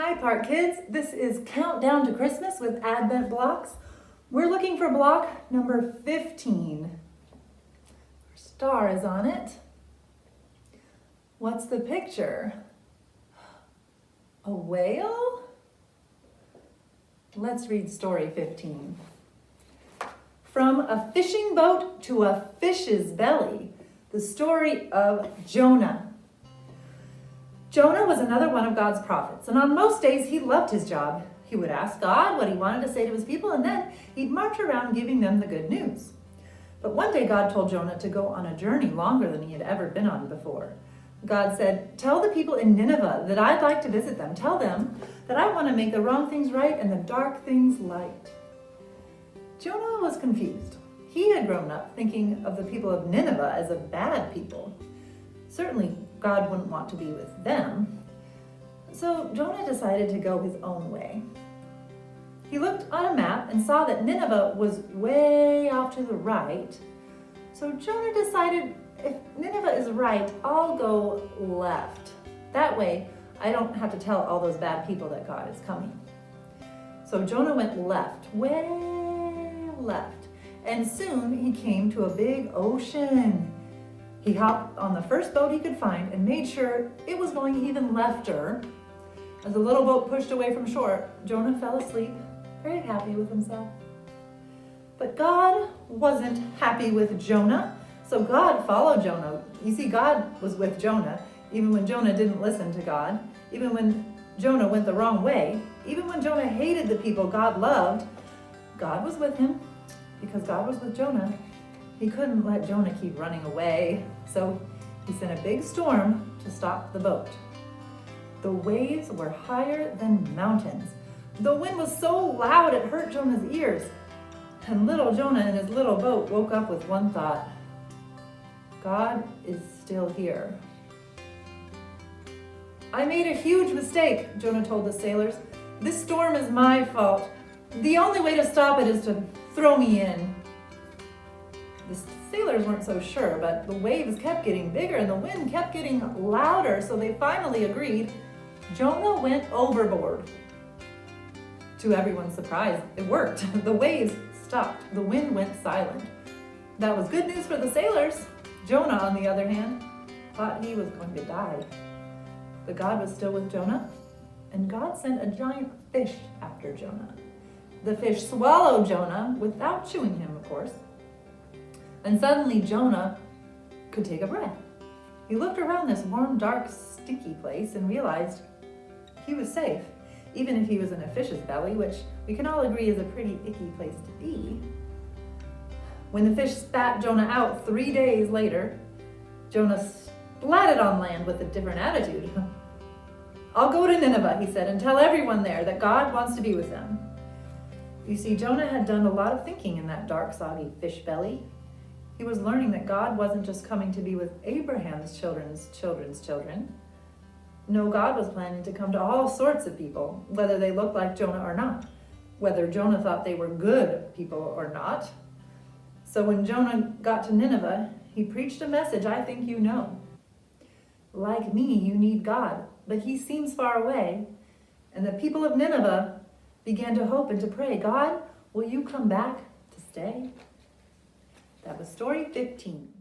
Hi Park Kids, this is Countdown to Christmas with Advent blocks. We're looking for block number 15. Our star is on it. What's the picture? A whale? Let's read story 15. From a fishing boat to a fish's belly, the story of Jonah. Jonah was another one of God's prophets, and on most days he loved his job. He would ask God what he wanted to say to his people, and then he'd march around giving them the good news. But one day God told Jonah to go on a journey longer than he had ever been on before. God said, "Tell the people in Nineveh that I'd like to visit them. Tell them that I want to make the wrong things right and the dark things light." Jonah was confused. He had grown up thinking of the people of Nineveh as a bad people. Certainly, God wouldn't want to be with them. So Jonah decided to go his own way. He looked on a map and saw that Nineveh was way off to the right. So Jonah decided, if Nineveh is right, I'll go left. That way, I don't have to tell all those bad people that God is coming. So Jonah went left, way left, and soon he came to a big ocean. He hopped on the first boat he could find and made sure it was going even lefter. As the little boat pushed away from shore, Jonah fell asleep, very happy with himself. But God wasn't happy with Jonah, so God followed Jonah. You see, God was with Jonah, even when Jonah didn't listen to God, even when Jonah went the wrong way, even when Jonah hated the people God loved, God was with him. Because God was with Jonah, he couldn't let Jonah keep running away, so he sent a big storm to stop the boat. The waves were higher than mountains. The wind was so loud it hurt Jonah's ears. And little Jonah in his little boat woke up with one thought: God is still here. "I made a huge mistake," Jonah told the sailors. "This storm is my fault. The only way to stop it is to throw me in." The sailors weren't so sure, but the waves kept getting bigger and the wind kept getting louder, so they finally agreed. Jonah went overboard. To everyone's surprise, it worked. The waves stopped. The wind went silent. That was good news for the sailors. Jonah, on the other hand, thought he was going to die. But God was still with Jonah, and God sent a giant fish after Jonah. The fish swallowed Jonah without chewing him, of course. And suddenly Jonah could take a breath. He looked around this warm, dark, stinky place and realized he was safe, even if he was in a fish's belly, which we can all agree is a pretty icky place to be. When the fish spat Jonah out 3 days later, Jonah splatted on land with a different attitude. "I'll go to Nineveh," he said, "and tell everyone there that God wants to be with them." You see, Jonah had done a lot of thinking in that dark, soggy fish belly. He was learning that God wasn't just coming to be with Abraham's children's children's children. No, God was planning to come to all sorts of people, whether they looked like Jonah or not, whether Jonah thought they were good people or not. So when Jonah got to Nineveh, he preached a message I think you know. Like me, you need God, but he seems far away. And the people of Nineveh began to hope and to pray, "God, will you come back to stay?" That was story 15.